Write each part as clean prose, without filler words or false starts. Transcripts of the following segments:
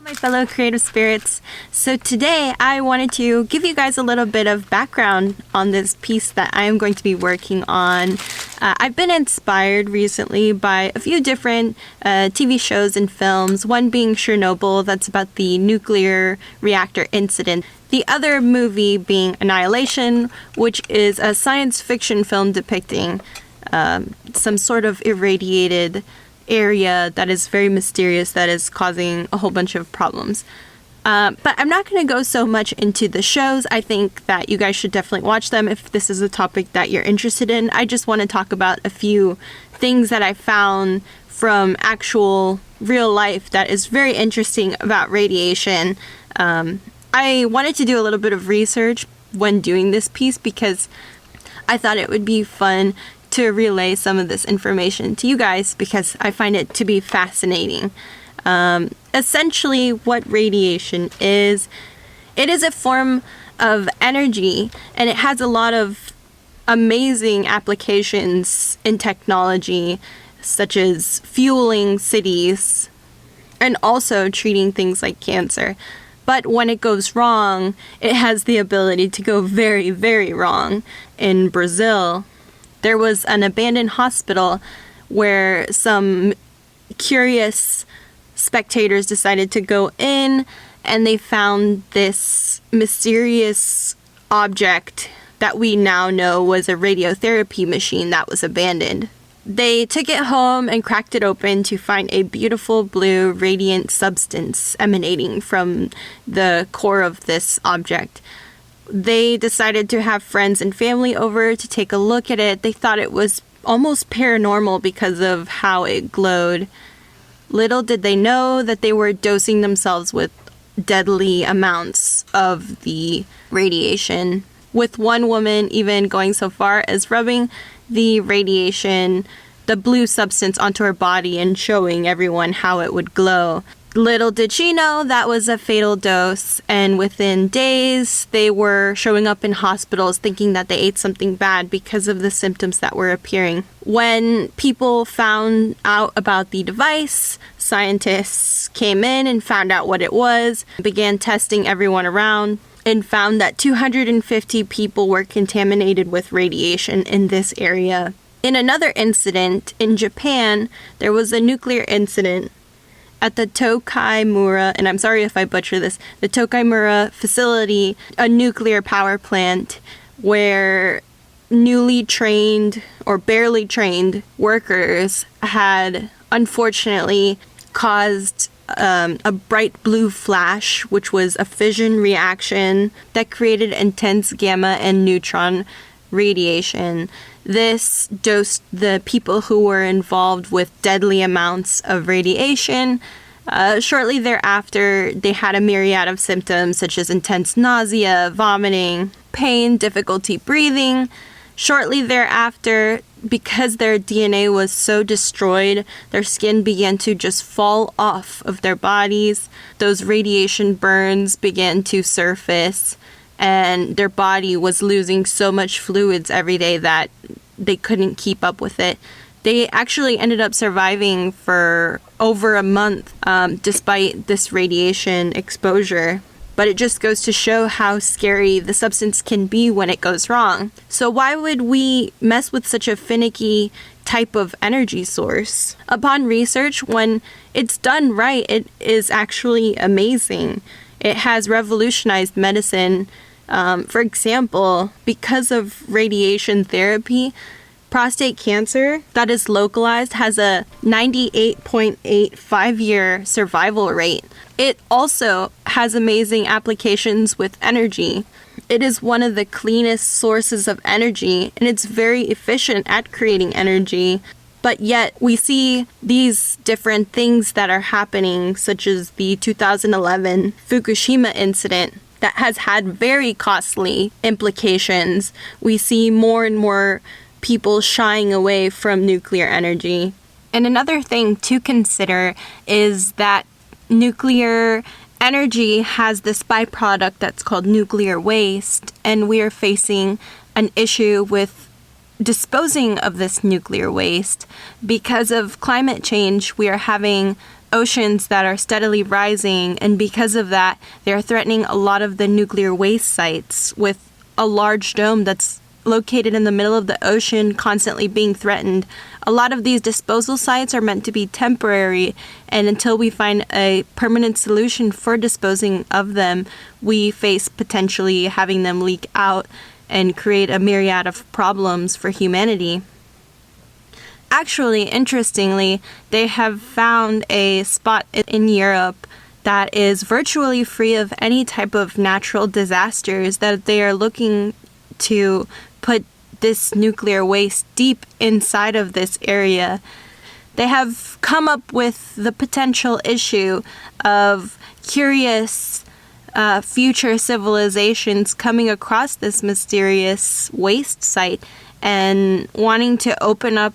My fellow creative spirits. So today I wanted to give you guys a little bit of background on this piece that I am going to be working on. I've been inspired recently by a few different TV shows and films, one being Chernobyl, that's about the nuclear reactor incident. The other movie being Annihilation, which is a science fiction film depicting some sort of irradiated area that is very mysterious that is causing a whole bunch of problems. But I'm not going to go so much into the shows. I think that you guys should definitely watch them if this is a topic that you're interested in. I just want to talk about a few things that I found from actual real life that is very interesting about radiation. I wanted to do a little bit of research when doing this piece because I thought it would be fun to relay some of this information to you guys because I find it to be fascinating. Essentially, what radiation is, it is a form of energy and it has a lot of amazing applications in technology, such as fueling cities and also treating things like cancer. But when it goes wrong, it has the ability to go very, very wrong. In Brazil, there was an abandoned hospital where some curious spectators decided to go in and they found this mysterious object that we now know was a radiotherapy machine that was abandoned. They took it home and cracked it open to find a beautiful blue radiant substance emanating from the core of this object. They decided to have friends and family over to take a look at it. They thought it was almost paranormal because of how it glowed. Little did they know that they were dosing themselves with deadly amounts of the radiation, with one woman even going so far as rubbing the radiation, the blue substance, onto her body and showing everyone how it would glow. Little did she know that was a fatal dose, and within days they were showing up in hospitals thinking that they ate something bad because of the symptoms that were appearing. When people found out about the device, scientists came in and found out what it was, began testing everyone around, and found that 250 people were contaminated with radiation in this area. In another incident in Japan, there was a nuclear incident at the Tokaimura, and I'm sorry if I butcher this, the Tokaimura facility, a nuclear power plant where newly trained or barely trained workers had unfortunately caused a bright blue flash, which was a fission reaction that created intense gamma and neutron radiation. This dosed the people who were involved with deadly amounts of radiation. Shortly thereafter, they had a myriad of symptoms such as intense nausea, vomiting, pain, difficulty breathing. Shortly thereafter, because their DNA was so destroyed, their skin began to just fall off of their bodies. Those radiation burns began to surface, and their body was losing so much fluids every day that they couldn't keep up with it. They actually ended up surviving for over a month despite this radiation exposure. But it just goes to show how scary the substance can be when it goes wrong. So why would we mess with such a finicky type of energy source? Upon research, when it's done right, it is actually amazing. It has revolutionized medicine. For example, because of radiation therapy, prostate cancer that is localized has a 98.85-year survival rate. It also has amazing applications with energy. It is one of the cleanest sources of energy, and it's very efficient at creating energy. But yet we see these different things that are happening, such as the 2011 Fukushima incident, that has had very costly implications. We see more and more people shying away from nuclear energy. And another thing to consider is that nuclear energy has this byproduct that's called nuclear waste, and we are facing an issue with disposing of this nuclear waste. Because of climate change, we are having oceans that are steadily rising, and because of that, they are threatening a lot of the nuclear waste sites, with a large dome that's located in the middle of the ocean constantly being threatened. A lot of these disposal sites are meant to be temporary, and until we find a permanent solution for disposing of them, we face potentially having them leak out and create a myriad of problems for humanity. Actually, interestingly, they have found a spot in Europe that is virtually free of any type of natural disasters, that they are looking to put this nuclear waste deep inside of this area. They have come up with the potential issue of curious future civilizations coming across this mysterious waste site and wanting to open up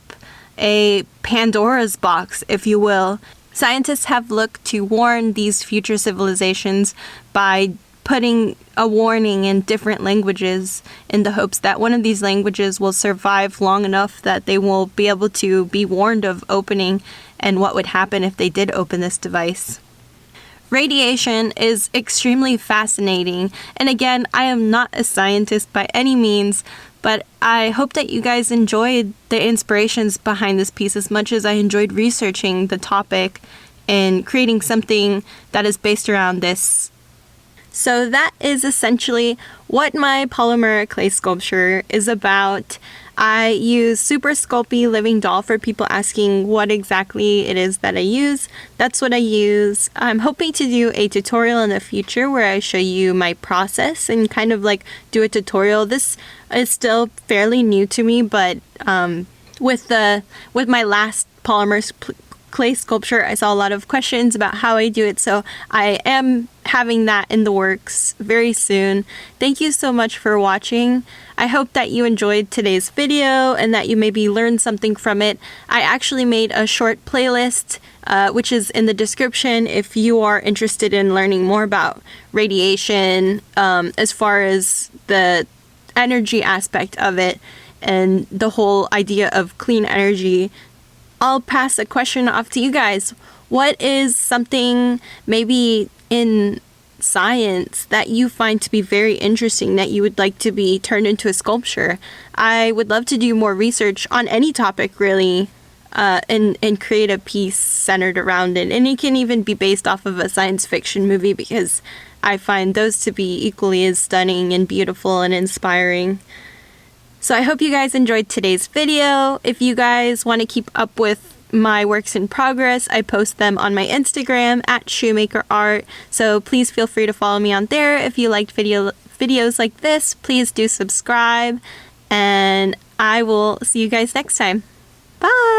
a Pandora's box, if you will. Scientists have looked to warn these future civilizations by putting a warning in different languages in the hopes that one of these languages will survive long enough that they will be able to be warned of opening and what would happen if they did open this device. Radiation is extremely fascinating, and again, I am not a scientist by any means, but I hope that you guys enjoyed the inspirations behind this piece as much as I enjoyed researching the topic and creating something that is based around this. So that is essentially what my polymer clay sculpture is about. I use Super Sculpey Living Doll for people asking what exactly it is that I use. That's what I use. I'm hoping to do a tutorial in the future where I show you my process and kind of like do a tutorial. This is still fairly new to me, but with my last polymer clay sculpture, I saw a lot of questions about how I do it, so I am having that in the works very soon. Thank you so much for watching. I hope that you enjoyed today's video and that you maybe learned something from it. I actually made a short playlist, which is in the description if you are interested in learning more about radiation, as far as the energy aspect of it and the whole idea of clean energy. I'll pass a question off to you guys. What is something maybe in science that you find to be very interesting that you would like to be turned into a sculpture? I would love to do more research on any topic, really, and create a piece centered around it. And it can even be based off of a science fiction movie, because I find those to be equally as stunning and beautiful and inspiring. So I hope you guys enjoyed today's video. If you guys want to keep up with my works in progress, I post them on my Instagram at shoemakerart. So please feel free to follow me on there. If you liked videos like this, please do subscribe. And I will see you guys next time. Bye!